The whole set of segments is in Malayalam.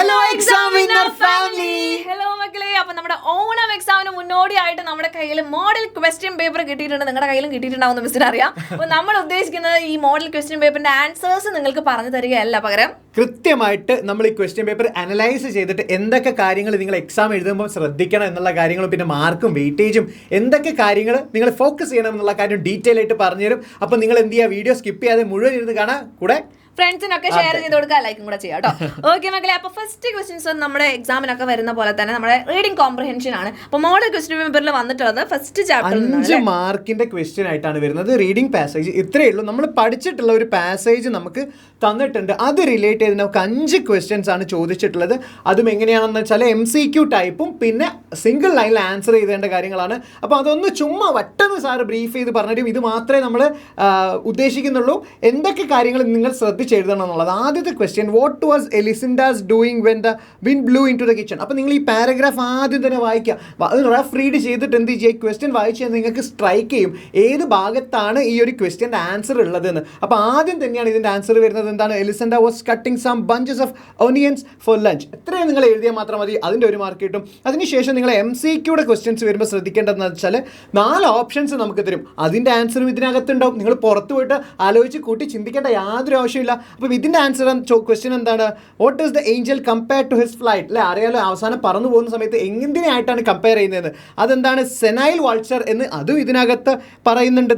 Hello examiner family. ഹലോ മക്കളെ, അപ്പൊ നമ്മുടെ ഓണം എക്സാമിന് മുന്നോടിയായിട്ട് നമ്മുടെ കയ്യിൽ മോഡൽ ക്വസ്റ്റ്യൻ പേപ്പർ കിട്ടിയിട്ടുണ്ട്. നിങ്ങളുടെ കയ്യിലും കിട്ടിയിട്ടുണ്ടാവുന്ന മിസ്സിന് അറിയാം. അപ്പൊ നമ്മൾ ഉദ്ദേശിക്കുന്നത് ഈ മോഡൽ ക്വസ്റ്റ്യൻ പേപ്പറിന്റെ ആൻസേഴ്സ് നിങ്ങൾക്ക് പറഞ്ഞു തരികയല്ല, പകരം കൃത്യമായിട്ട് നമ്മൾ ഈ ക്വസ്റ്റ്യൻ പേപ്പർ അനലൈസ് ചെയ്തിട്ട് എന്തൊക്കെ കാര്യങ്ങൾ നിങ്ങൾ എക്സാം എഴുതുമ്പോൾ ശ്രദ്ധിക്കണം എന്നുള്ള കാര്യങ്ങളും പിന്നെ മാർക്കും വെയിറ്റേജും എന്തൊക്കെ കാര്യങ്ങൾ നിങ്ങൾ ഫോക്കസ് ചെയ്യണം എന്നുള്ള കാര്യം ഡീറ്റെയിൽ ആയിട്ട് പറഞ്ഞുതരും. അപ്പോൾ നിങ്ങൾ എന്ത് ചെയ്യുക, വീഡിയോ സ്കിപ്പ് ചെയ്യാതെ മുഴുവൻ ഇരുന്ന് കാണാൻ, കൂടെ ഫ്രണ്ട്സിനൊക്കെ ഷെയർ ചെയ്ത് കൊടുക്കുക, ലൈക്കും കൂടെ ചെയ്യാം കേട്ടോ. ഓക്കെ മക്കളെ, അപ്പൊ ഫസ്റ്റ് ക്വസ്റ്റ്യൻസ് നമ്മുടെ എക്സാമിനൊക്കെ വരുന്ന പോലെ തന്നെ നമ്മുടെ റീഡിംഗ് കോംപ്രഹെൻഷൻ ആണ്. അപ്പൊ മോഡൽ ക്വസ്റ്റ്യൻ പേപ്പറിൽ വന്നിട്ടുള്ളത് ഫസ്റ്റ് ചാപ്റ്റർ 5 മാർക്കിന്റെ ക്വസ്റ്റ്യൻ ആയിട്ടാണ് വരുന്നത്. റീഡിംഗ് പാസേജ് ഇത്രയേ ഉള്ളൂ. നമ്മൾ പഠിച്ചിട്ടുള്ള ഒരു പാസേജ് നമുക്ക് തന്നിട്ടുണ്ട്, അത് റിലേറ്റ് ചെയ്ത് നമുക്ക് 5 ക്വസ്റ്റ്യൻസ് ആണ് ചോദിച്ചിട്ടുള്ളത്. അതും എങ്ങനെയാണെന്ന് വെച്ചാൽ MCQ ടൈപ്പും പിന്നെ സിംഗിൾ ലൈനിൽ ആൻസർ ചെയ്തേണ്ട കാര്യങ്ങളാണ്. അപ്പോൾ അതൊന്ന് ചുമ്മാ വട്ടെന്ന് സാറ് ബ്രീഫ് ചെയ്ത് പറഞ്ഞിട്ടും ഇത് മാത്രമേ നമ്മൾ ഉദ്ദേശിക്കുന്നുള്ളൂ. എന്തൊക്കെ കാര്യങ്ങൾ നിങ്ങൾ ശ്രദ്ധിച്ചെഴുതണം എന്നുള്ളത്. ആദ്യത്തെ question, what was Elisenda's doing when the wind blew into the kitchen. അപ്പോൾ നിങ്ങൾ ഈ പാരഗ്രാഫ് ആദ്യം തന്നെ വായിക്കുക, അത് റഫ് റീഡ് ചെയ്തിട്ട് എന്ത് ചെയ്യുക, ക്വസ്റ്റ്യൻ വായിച്ചാൽ നിങ്ങൾക്ക് സ്ട്രൈക്ക് ചെയ്യും ഏത് ഭാഗത്താണ് ഈ ഒരു ക്വസ്റ്റ്യൻ്റെ ആൻസർ ഉള്ളതെന്ന്. അപ്പോൾ ആദ്യം തന്നെയാണ് ഇതിൻ്റെ ആൻസർ വരുന്നത്. എന്താണ്? Elisenda was cutting some bunches of onions for lunch. എത്രയും നിങ്ങൾ എഴുതിയാൽ മാത്രം മതി, അതിൻ്റെ ഒരു മാർക്ക് കിട്ടും. അതിനുശേഷം നിങ്ങൾ MCQയുടെ ക്വസ്റ്റ്യൻസ് വരുമ്പോൾ ശ്രദ്ധിക്കേണ്ടതെന്ന് വെച്ചാൽ 4 ഓപ്ഷൻസ് നമുക്ക് തരും, അതിൻ്റെ ആൻസറും ഇതിനകത്തുണ്ടാവും. നിങ്ങൾ പുറത്ത് പോയിട്ട് ആലോചിച്ച് കൂട്ടി ചിന്തിക്കേണ്ട യാതൊരു ആവശ്യമില്ല. അപ്പോൾ ഇതിൻ്റെ ആൻസർ ക്വസ്റ്റ്യൻ എന്താണ്? What is the angel compare to his flight? അല്ലെ, അറിയാലോ, അവസാനം പറന്നു പോകുന്ന സമയത്ത് എന്തിനായിട്ടാണ് കമ്പയർ ചെയ്യുന്നത്? അതെന്താണ്? സെനൈൽ വാൾച്ചർ എന്ന് അതും ഇതിനകത്ത് പറയുന്നുണ്ട്.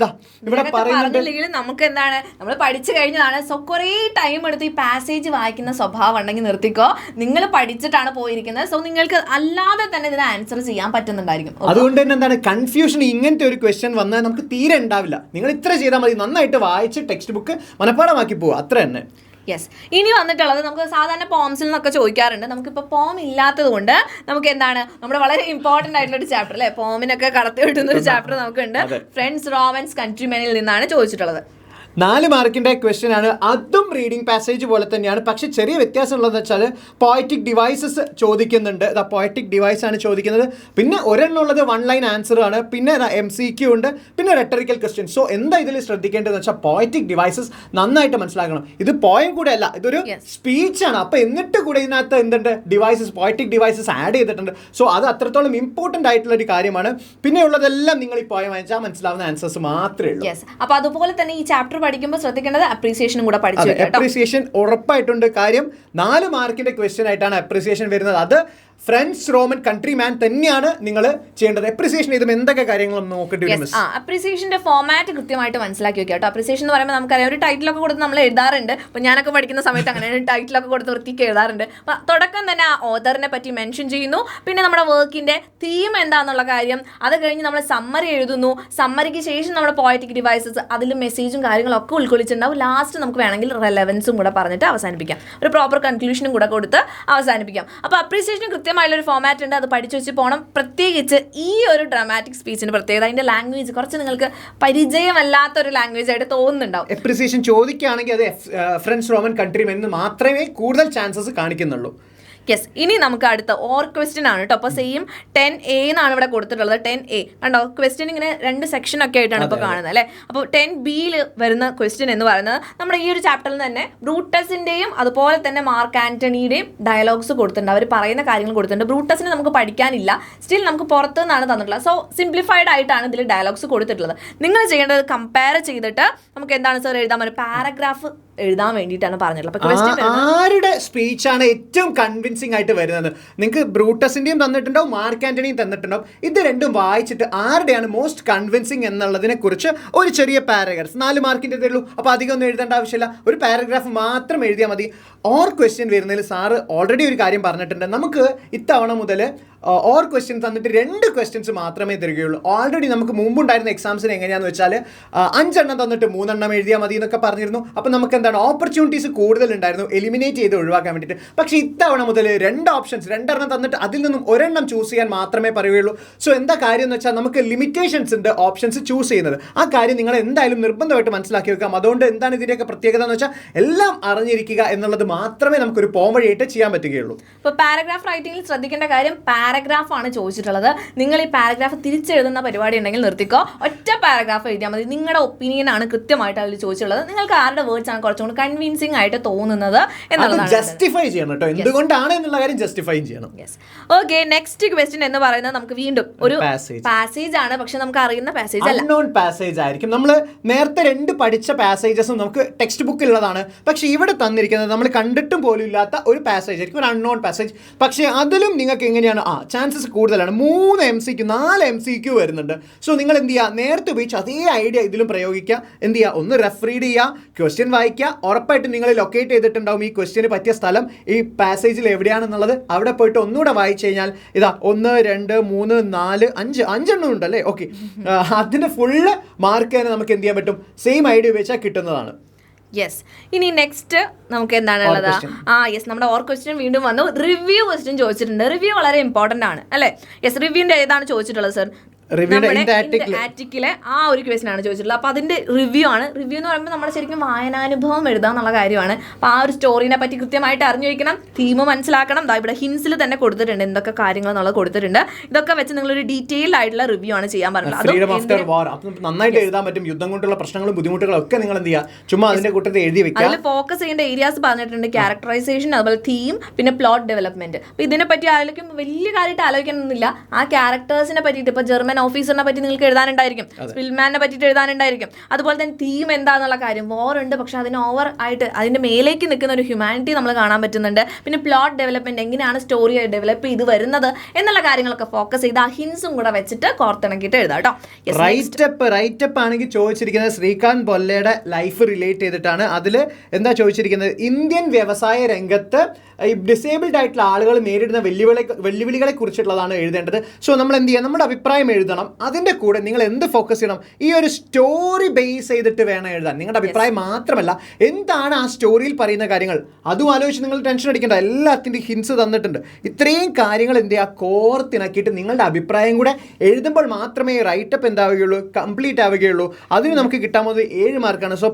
ഇവിടെ പറയുന്നുണ്ട്. നമുക്ക് എന്താണ്, നമ്മൾ പഠിച്ചു കഴിഞ്ഞതാണ്. സോ കുറേ ടൈം എടുത്ത് ഈ പാസേജ് വായിക്കുന്ന സ്വഭാവം ഉണ്ടെങ്കിൽ നിർത്തിക്കോ. നിങ്ങൾ പഠിച്ചിട്ടാണ് പോയിരിക്കുന്നത്, സോ നിങ്ങൾക്ക് അല്ലാതെ തന്നെ ഇതിന് ആൻസർ ചെയ്യാൻ പറ്റുന്നുണ്ടായിരിക്കും. അതുകൊണ്ട് തന്നെ എന്താണ്, കൺഫ്യൂഷൻ ഇങ്ങനത്തെ ഒരു ക്വസ്റ്റ്യൻ വന്നാൽ നമുക്ക് തീരെ ഉണ്ടാവില്ല. നിങ്ങൾ ഇത്ര ചെയ്താൽ മതി, നന്നായിട്ട് വായിച്ച് ടെക്സ്റ്റ് ബുക്ക് മനഃപ്പാടമാക്കി പോവുക, അത്ര തന്നെ. യെസ്. ഇനി വന്നിട്ടുള്ളത്, നമുക്ക് സാധാരണ പോംസിൽ നിന്നൊക്കെ ചോദിക്കാറുണ്ട്. നമുക്കിപ്പോൾ പോം ഇല്ലാത്തത് കൊണ്ട് നമുക്ക് എന്താണ്, നമ്മുടെ വളരെ ഇമ്പോർട്ടൻ്റ് ആയിട്ടുള്ള ഒരു ചാപ്റ്റർ അല്ലേ, പോമിനൊക്കെ കടത്തി വിട്ടുന്ന ഒരു ചാപ്റ്റർ നമുക്കുണ്ട്. ഫ്രണ്ട്സ് റോമൻസ് കൺട്രിമെനിൽ നിന്നാണ് ചോദിച്ചിട്ടുള്ളത്. 4 മാർക്കിൻ്റെ ക്വസ്റ്റ്യൻ ആണ്. അതും റീഡിംഗ് പാസേജ് പോലെ തന്നെയാണ്, പക്ഷെ ചെറിയ വ്യത്യാസം ഉള്ളതെന്ന് വെച്ചാൽ പോയറ്റിക് ഡിവൈസസ് ചോദിക്കുന്നുണ്ട്. പോയറ്റിക് ഡിവൈസ് ആണ് ചോദിക്കുന്നത്. പിന്നെ ഒരെണ്ണം ഉള്ളത് 1 ലൈൻ ആൻസർ ആണ്. പിന്നെ MCQ ഉണ്ട്, പിന്നെ റെട്ടറിക്കൽ ക്വസ്റ്റ്യൻ. സോ എന്താ ഇതിൽ ശ്രദ്ധിക്കേണ്ടതെന്ന് വെച്ചാൽ പോയറ്റിക് ഡിവൈസസ് നന്നായിട്ട് മനസ്സിലാക്കണം. ഇത് പോയം കൂടെ അല്ല, ഇതൊരു സ്പീച്ചാണ്. അപ്പോൾ എന്നിട്ട് കൂടെ ഇതിനകത്ത് എന്തുണ്ട്, ഡിവൈസസ്, പോയറ്റിക് ഡിവൈസസ് ആഡ് ചെയ്തിട്ടുണ്ട്. സോ അത് അത്രത്തോളം ഇമ്പോർട്ടൻ്റ് ആയിട്ടുള്ള ഒരു കാര്യമാണ്. പിന്നെ ഉള്ളതെല്ലാം നിങ്ങൾ ഈ പോയം വായിച്ചാൽ മനസ്സിലാവുന്ന ആൻസേഴ്സ് മാത്രമേ ഉള്ളൂ. അപ്പോൾ അതുപോലെ തന്നെ ഈ ചാപ്റ്റർ പഠിക്കുമ്പോൾ ശ്രദ്ധിക്കേണ്ടത് അപ്രീസിയേഷനും കൂടെ പഠിച്ചു. അപ്രീസിയേഷൻ ഉറപ്പായിട്ടുണ്ട്. കാര്യം 4 മാർക്കിന്റെ ക്വസ്റ്റ്യൻ ആയിട്ടാണ് അപ്രീസിയേഷൻ വരുന്നത്. അത് ഫ്രണ്ട്സ് റോമൻ കൺട്രി മാൻ തന്നെയാണ് നിങ്ങൾ ചെയ്യേണ്ടത്. അപ്രീസിയേഷൻ ചെയ്തും എന്തൊക്കെ കാര്യങ്ങൾ നോക്കേണ്ടി വരും? അപ്രീസിയേഷന്റെ ഫോമാറ്റ് കൃത്യമായിട്ട് മനസ്സിലാക്കി വെക്കുക കേട്ടോ. അപ്രീസിയേഷൻ എന്ന് പറയുമ്പോൾ നമുക്കറിയാം, ഒരു ടൈറ്റിലൊക്കെ കൊടുത്ത് നമ്മൾ എഴുതാറുണ്ട്. അപ്പോൾ ഞാനൊക്കെ പഠിക്കുന്ന സമയത്ത് അങ്ങനെ ടൈറ്റിലൊക്കെ കൊടുത്ത് വൃത്തിക്ക് എഴുതാറുണ്ട്. അപ്പോൾ തുടക്കം തന്നെ ആ ഓതറിനെ പറ്റി മെൻഷൻ ചെയ്യുന്നു, പിന്നെ നമ്മുടെ വർക്കിന്റെ തീം എന്താണെന്നുള്ള കാര്യം, അത് കഴിഞ്ഞ് നമ്മൾ സമ്മറി എഴുതുന്നു. സമ്മറിക്ക് ശേഷം നമ്മുടെ പോയറ്റിക് ഡിവൈസസ്, അതിൽ മെസ്സേജും കാര്യങ്ങളൊക്കെ ഉൾക്കൊള്ളിച്ചിട്ടുണ്ടാവും. ലാസ്റ്റ് നമുക്ക് വേണമെങ്കിൽ റെലവൻസും കൂടെ പറഞ്ഞിട്ട് അവസാനിപ്പിക്കാം, ഒരു പ്രോപ്പർ കൺക്ലൂഷനും കൂടെ കൊടുത്ത് അവസാനിപ്പിക്കാം. അപ്പോൾ അപ്രീസിയേഷൻ കൃത്യമായുള്ളൊരു ഫോമാറ്റ് ഉണ്ട്, അത് പഠിച്ചു വെച്ച് പോകണം. പ്രത്യേകിച്ച് ഈ ഒരു ഡ്രാമാറ്റിക് സ്പീച്ചിന് പ്രത്യേകത, അതിൻ്റെ ലാംഗ്വേജ് കുറച്ച് നിങ്ങൾക്ക് പരിചയമല്ലാത്തൊരു ലാംഗ്വേജ് ആയിട്ട് തോന്നുന്നുണ്ടാവും. അപ്രീസിയേഷൻ ചോദിക്കുകയാണെങ്കിൽ അത് ഫ്രണ്ട്സ് റോമൻ കൺട്രി എന്ന് മാത്രമേ കൂടുതൽ ചാൻസസ് കാണിക്കുന്നുള്ളൂ. യെസ്. ഇനി നമുക്ക് അടുത്ത ഓർ ക്വസ്റ്റ്യൻ ആണ് കേട്ടോ. അപ്പോൾ സെയിം 10A എന്നാണ് ഇവിടെ കൊടുത്തിട്ടുള്ളത്. 10A കണ്ടോ, ക്വസ്റ്റ്യൻ ഇങ്ങനെ 2 സെക്ഷനൊക്കെ ആയിട്ടാണ് ഇപ്പോൾ കാണുന്നത് അല്ലേ. അപ്പോൾ 10Bയിൽ വരുന്ന ക്വസ്റ്റ്യൻ എന്ന് പറയുന്നത് നമ്മുടെ ഈ ഒരു ചാപ്റ്ററിൽ തന്നെ ബ്രൂട്ടസിൻ്റെയും അതുപോലെ തന്നെ മാർക്ക് ആൻ്റണിയുടെയും ഡയലോഗ്സ് കൊടുത്തിട്ടുണ്ട്. അവർ പറയുന്ന കാര്യങ്ങൾ കൊടുത്തിട്ടുണ്ട്. ബ്രൂട്ടസിന് നമുക്ക് പഠിക്കാനില്ല, സ്റ്റിൽ നമുക്ക് പുറത്തു നിന്നാണ് തന്നിട്ടുള്ളത്. സോ സിംപ്ലിഫൈഡ് ആയിട്ടാണ് ഇതിൽ ഡയലോഗ്സ് കൊടുത്തിട്ടുള്ളത്. നിങ്ങൾ ചെയ്യേണ്ടത് കമ്പയർ ചെയ്തിട്ട് നമുക്ക് എന്താണ് സാർ എഴുതാൻ, ഒരു പാരഗ്രാഫ് എഴുതാൻ വേണ്ടിയിട്ടാണ് പറഞ്ഞിട്ടുള്ളത്. ആരുടെ സ്പീച്ചാണ് ഏറ്റവും കൺവിൻസിംഗ് ആയിട്ട് വരുന്നത്? നിങ്ങൾക്ക് ബ്രൂട്ടസിന്റെയും തന്നിട്ടുണ്ടാവും, മാർക്ക് ആന്റണിയും തന്നിട്ടുണ്ടാവും. ഇത് രണ്ടും വായിച്ചിട്ട് ആരുടെയാണ് മോസ്റ്റ് കൺവിൻസിംഗ് എന്നുള്ളതിനെ കുറിച്ച് ഒരു ചെറിയ പാരഗ്രാഫ്, 4 മാർക്കിൻ്റെ ഉള്ളൂ. അപ്പോൾ അധികം ഒന്നും എഴുതേണ്ട ആവശ്യമില്ല, ഒരു പാരഗ്രാഫ് മാത്രം എഴുതിയാൽ മതി. ഓർ ക്വസ്റ്റ്യൻ വരുന്നതിൽ സാറ് ഓൾറെഡി ഒരു കാര്യം പറഞ്ഞിട്ടുണ്ട്. നമുക്ക് ഇത്തവണ മുതൽ ഓർ ക്വസ്റ്റ്യൻ തന്നിട്ട് 2 ക്വസ്റ്റ്യൻസ് മാത്രമേ തരികയുള്ളൂ. ഓൾറെഡി നമുക്ക് മുമ്പുണ്ടായിരുന്ന എക്സാംസിന് എങ്ങനെയാണെന്ന് വെച്ചാൽ 5 എണ്ണം തന്നിട്ട് 3 എണ്ണം എഴുതിയാൽ മതി എന്നൊക്കെ പറഞ്ഞിരുന്നു. അപ്പോൾ നമുക്ക് എന്താണ്, ഓപ്പർച്യൂണിറ്റീസ് കൂടുതലുണ്ടായിരുന്നു എലിമിനേറ്റ് ചെയ്ത് ഒഴിവാക്കാൻ വേണ്ടിയിട്ട്. പക്ഷേ ഇത്തവണ മുതൽ 2 ഓപ്ഷൻസ്, 2 എണ്ണം തന്നിട്ട് അതിൽ നിന്നും 1 എണ്ണം ചൂസ് ചെയ്യാൻ മാത്രമേ പറയുകയുള്ളൂ. സോ എന്താ കാര്യം എന്ന് വെച്ചാൽ നമുക്ക് ലിമിറ്റേഷൻസ് ഉണ്ട് ഓപ്ഷൻസ് ചൂസ് ചെയ്യുന്നത്. ആ കാര്യം നിങ്ങൾ എന്തായാലും നിർബന്ധമായിട്ട് മനസ്സിലാക്കി വെക്കാം. അതുകൊണ്ട് എന്താണ് ഇതിൻ്റെയൊക്കെ പ്രത്യേകത എന്ന് വെച്ചാൽ എല്ലാം അറിഞ്ഞിരിക്കുക എന്നുള്ളത് മാത്രമേ നമുക്കൊരു പോം വഴിയായിട്ട് ചെയ്യാൻ പറ്റുകയുള്ളൂ. ഇപ്പോൾ പാരഗ്രാഫ് റൈറ്റിംഗിൽ ശ്രദ്ധിക്കേണ്ട കാര്യം, പാരഗ്രാഫാണ് ചോദിച്ചിട്ടുള്ളത്. നിങ്ങൾ ഈ പാരഗ്രാഫ് തിരിച്ചെഴുതുന്ന പരിപാടി ഉണ്ടെങ്കിൽ നിർത്തിക്കോ, ഒറ്റ പാരഗ്രാഫ് എഴുതിയാൽ മതി. നിങ്ങളുടെ ഒപ്പീനിയൻ ആണ് കൃത്യമായിട്ട് അതിൽ ചോദിച്ചിട്ടുള്ളത്. നിങ്ങൾക്ക് ആരുടെ വേർഡ്സ് ആണ് കുറച്ചും കൂടി കൺവിൻസിംഗ് ആയിട്ട് തോന്നുന്നത് എന്നുള്ളതാണ്. ജസ്റ്റിഫൈ ചെയ്യണം കേട്ടോ, എന്തുകൊണ്ടാണ് എന്നുള്ള കാര്യം ജസ്റ്റിഫൈ ചെയ്യണം. ഓക്കെ, നെക്സ്റ്റ് ക്വസ്റ്റ്യൻ എന്ന് പറയുന്നത് നമുക്ക് വീണ്ടും ഒരു പാസേജ് ആണ്, പക്ഷെ നമുക്ക് അറിയുന്ന പാസേജ് അല്ല, അൺനോൺ പാസേജ് ആയിരിക്കും. നമ്മൾ നേരത്തെ 2 പഠിച്ച പാസേജസും നമുക്ക് ടെക്സ്റ്റ് ബുക്കിലുള്ളതാണ്. പക്ഷെ ഇവിടെ തന്നിരിക്കുന്നത് നമ്മൾ കണ്ടിട്ടും പോലും ഇല്ലാത്ത ഒരു പാസേജ് ആയിരിക്കും, ഒരു അൺനോൺ പാസേജ്. പക്ഷേ അതിലും നിങ്ങൾക്ക് എങ്ങനെയാണ് ചാൻസസ് കൂടുതലാണ്. 3 MCQ 4 MCQ വരുന്നുണ്ട്. സോ നിങ്ങൾ എന്ത് ചെയ്യുക, നേരത്തെ ഉപയോഗിച്ച് അതേ ഐഡിയ ഇതിലും പ്രയോഗിക്കുക. എന്ത് ചെയ്യുക, ഒന്ന് റെഫ് റീഡ് ചെയ്യുക, ക്വസ്റ്റ്യൻ വായിക്കുക. ഉറപ്പായിട്ടും നിങ്ങൾ ലൊക്കേറ്റ് ചെയ്തിട്ടുണ്ടാവും ഈ ക്വസ്റ്റ്യന് പറ്റിയ സ്ഥലം ഈ പാസേജിൽ എവിടെയാണെന്നുള്ളത്. അവിടെ പോയിട്ട് ഒന്നുകൂടെ വായിച്ചു കഴിഞ്ഞാൽ ഇതാ 1 2 3 4 5 5 ഉണ്ടല്ലേ. ഓക്കെ, അതിന്റെ ഫുള്ള് മാർക്ക് തന്നെ നമുക്ക് എന്ത് ചെയ്യാൻ പറ്റും, സെയിം ഐഡിയ ഉപയോഗിച്ചാൽ കിട്ടുന്നതാണ്. യെസ്. ഇനി നെക്സ്റ്റ് നമുക്ക് എന്താണ് ഉള്ളത്? യെസ്, നമ്മുടെ ഓർ ക്വസ്റ്റ്യൻ വീണ്ടും വന്നു. റിവ്യൂ ക്വസ്റ്റ്യൻ ചോദിച്ചിട്ടുണ്ട്. റിവ്യൂ വളരെ ഇമ്പോർട്ടന്റ് ആണ് അല്ലേ? യെസ്, റിവ്യൂവിന്റെ ഏതാണ് ചോദിച്ചിട്ടുള്ളത് സർ? ആറ്റിക്കിലെ ആ ഒരു ക്വസ്റ്റ്യൻ ആണ് ചോദിച്ചിട്ടുള്ളത്. അപ്പോൾ അതിന്റെ റിവ്യൂ ആണ്. റിവ്യൂ എന്ന് പറയുമ്പോൾ നമ്മൾ ശരിക്കും വായനാനുഭവം എഴുതാന്നുള്ള കാര്യമാണ്. അപ്പോൾ ആ ഒരു സ്റ്റോറിനെ പറ്റി കൃത്യമായിട്ട് അറിഞ്ഞു വയ്ക്കണം, തീം മനസ്സിലാക്കണം. ഇവിടെ ഹിൻസിൽ തന്നെ കൊടുത്തിട്ടുണ്ട് എന്തൊക്കെ കാര്യങ്ങൾ എന്നുള്ളത് കൊടുത്തിട്ടുണ്ട്. ഇതൊക്കെ വെച്ച് നിങ്ങളൊരു ഡീറ്റെയിൽഡ് ആയിട്ടുള്ള റിവ്യൂ ആണ് ചെയ്യാൻ പറഞ്ഞത്. നന്നായിട്ട് എഴുതാൻ പറ്റും. യുദ്ധം കൊണ്ടുള്ള പ്രശ്നങ്ങളും ബുദ്ധിമുട്ടുകളും ഒക്കെ നിങ്ങൾ എന്ത് ചെയ്യുക, ചുമ്മാ അതിന്റെ കൂട്ടത്തിൽ എഴുതി വെക്കുക. അതിൽ ഫോക്കസ് ചെയ്യേണ്ട ഏരിയാസ് പറഞ്ഞിട്ടുണ്ട്, ക്യാരക്ടറൈസേഷൻ, അതുപോലെ തീം, പിന്നെ പ്ലോട്ട് ഡെവലപ്മെന്റ്. അപ്പോൾ ഇതിനെ പറ്റി ആലോചിക്കും വലിയ കാര്യമായിട്ട് ആലോചിക്കാനൊന്നുമില്ല. ആ ക്യാരക്ടേഴ്സിനെ പറ്റിയിട്ട് ഇപ്പോൾ ജർമ്മൻ ഓഫീസറിനെ പറ്റി നിങ്ങൾക്ക് എഴുതാനുണ്ടായിരിക്കും, സ്പിൽമാനെ പറ്റിയിട്ട് എഴുതാനുണ്ടായിരിക്കും. അതുപോലെ തന്നെ തീം എന്താന്നുള്ള കാര്യം, വാർ ഉണ്ട് പക്ഷെ അതിന് ഓവർ ആയിട്ട് അതിന്റെ മേലേക്ക് നിൽക്കുന്ന ഒരു ഹ്യൂമാനിറ്റി നമ്മൾ കാണാൻ പറ്റുന്നുണ്ട്. പിന്നെ പ്ലോട്ട് ഡെവലപ്മെന്റ്, എങ്ങനെയാണ് സ്റ്റോറി ഡെവലപ്പ് ചെയ്ത് വരുന്നത് എന്നുള്ള കാര്യങ്ങളൊക്കെ ഫോക്കസ് ചെയ്ത് ആ ഹിൻസും കൂടെ വെച്ചിട്ട് കോർത്തിണക്കിയിട്ട് എഴുതാം കേട്ടോ. റൈറ്റപ്പ് ആണെങ്കിൽ ചോദിച്ചിരിക്കുന്നത് ശ്രീകാന്ത് ബൊല്ലയുടെ ലൈഫ് റിലേറ്റ് ചെയ്തിട്ടാണ്. അതിൽ എന്താ ചോദിച്ചിരിക്കുന്നത്, ഇന്ത്യൻ വ്യവസായ രംഗത്ത് ഈ ഡിസേബിൾഡ് ആയിട്ടുള്ള ആളുകൾ നേരിടുന്ന വെല്ലുവിളികളെ കുറിച്ചുള്ളതാണ് എഴുതേണ്ടത്. സോ നമ്മൾ എന്ത് ചെയ്യുക, നമ്മുടെ അഭിപ്രായം എഴുതണം. അതിൻ്റെ കൂടെ നിങ്ങൾ എന്ത് ഫോക്കസ് ചെയ്യണം, ഈ ഒരു സ്റ്റോറി ബേസ് ചെയ്തിട്ട് വേണം എഴുതാൻ. നിങ്ങളുടെ അഭിപ്രായം മാത്രമല്ല, എന്താണ് ആ സ്റ്റോറിയിൽ പറയുന്ന കാര്യങ്ങൾ അതും ആലോചിച്ച് നിങ്ങൾ ടെൻഷൻ അടിക്കേണ്ട. എല്ലാത്തിൻ്റെയും ഹിൻസ് തന്നിട്ടുണ്ട്. ഇത്രയും കാര്യങ്ങൾ എന്ത് ചെയ്യുക, കോർത്തിണക്കിയിട്ട് നിങ്ങളുടെ അഭിപ്രായം കൂടെ എഴുതുമ്പോൾ മാത്രമേ റൈറ്റപ്പ് എന്താവുകയുള്ളൂ, കംപ്ലീറ്റ് ആവുകയുള്ളൂ. അതിന് നമുക്ക് കിട്ടാൻ പോകുന്നത് 7 മാർക്കാണ്. സോ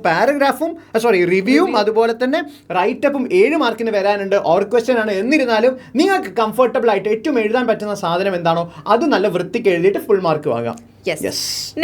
റിവ്യൂവും അതുപോലെ തന്നെ റൈറ്റപ്പും 7 മാർക്കിന് വരാനുണ്ട്. ഓർ ക്വസ്റ്റ്യൻ ആണ്. എന്നിരുന്നാലും നിങ്ങൾക്ക് കംഫർട്ടബിൾ ആയിട്ട് ഏറ്റവും എഴുതാൻ പറ്റുന്ന സാധനം എന്താണോ അത് നല്ല വൃത്തിക്ക് എഴുതിയിട്ട് ഫുൾ മാർക്ക് വാങ്ങാം.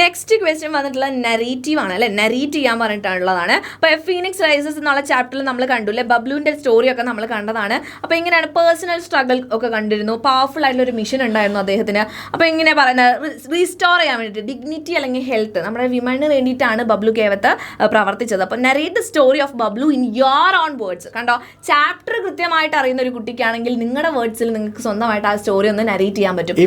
നെക്സ്റ്റ് ക്വസ്റ്റ്യൻ വന്നിട്ടുള്ള നറേറ്റീവ് ആണ് അല്ലെ, നറേറ്റ് ചെയ്യാൻ പറഞ്ഞിട്ടുള്ളതാണ്. അപ്പോൾ ഫീനിക്സ് റൈസസ് എന്നുള്ള ചാപ്റ്ററിൽ നമ്മൾ കണ്ടില്ലേ, ബബ്ലുവിന്റെ സ്റ്റോറി ഒക്കെ നമ്മൾ കണ്ടതാണ്. അപ്പോൾ ഇങ്ങനെയാണ് പേഴ്സണൽ സ്ട്രഗിൾ ഒക്കെ കണ്ടിരുന്നു. പവർഫുൾ ആയിട്ടുള്ള ഒരു മിഷൻ ഉണ്ടായിരുന്നു അദ്ദേഹത്തിന്. അപ്പോൾ ഇങ്ങനെ പറയുന്നത് റീസ്റ്റോർ ചെയ്യാൻ വേണ്ടിയിട്ട് ഡിഗ്നിറ്റി അല്ലെങ്കിൽ ഹെൽത്ത് നമ്മുടെ വിമണിന് വേണ്ടിയിട്ടാണ് ബബ്ലു കേവത്ത് പ്രവർത്തിച്ചത്. അപ്പോൾ narrate the story of Bablu in your on words. കണ്ടോ, ചാപ്റ്റർ കൃത്യമായിട്ട് അറിയുന്ന ഒരു കുട്ടിക്കാണെങ്കിൽ നിങ്ങളുടെ വേർഡ്സിൽ നിങ്ങൾക്ക് സ്വന്തമായിട്ട് ആ സ്റ്റോറി ഒന്ന് നറേറ്റ് ചെയ്യാൻ പറ്റും.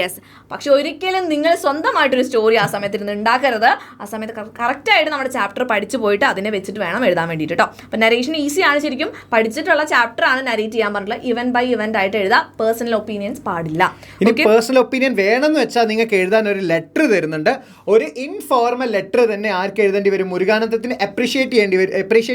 യെസ്, പക്ഷെ ഒരിക്കലും നിങ്ങൾ സ്വന്തമായിട്ടൊരു സ്റ്റോറി ആ സമയത്ത് ഇരുന്ന് ഉണ്ടാക്കരുത്. ആ സമയത്ത് കറക്റ്റായിട്ട് നമ്മുടെ ചാപ്റ്റർ പഠിച്ചു പോയിട്ട് അതിനെ വെച്ചിട്ട് വേണം എഴുതാൻ വേണ്ടിയിട്ട് കേട്ടോ. അപ്പം നരേഷൻ ഈസിയാണ്, ശരിക്കും പഠിച്ചിട്ടുള്ള ചാപ്റ്റർ ആണ് നരേറ്റ് ചെയ്യാൻ പറഞ്ഞിട്ടുള്ളത്. ഇവന്റ് ബൈ ഇവന്റ് ആയിട്ട് എഴുതാം. പേഴ്സണൽ ഒപ്പീനിയൻസ് പാടില്ല. ഇനി പേഴ്സണൽ ഒപ്പീനിയൻ വേണമെന്ന് വെച്ചാൽ നിങ്ങൾക്ക് എഴുതാൻ ഒരു ലെറ്റർ തരുന്നുണ്ട്. ഒരു ഇൻഫോർമൽ ലെറ്റർ തന്നെ ആർക്ക് എഴുതേണ്ടി വരും, മുരുകാനന്ദത്തിന് അപ്രീഷിയേറ്റ്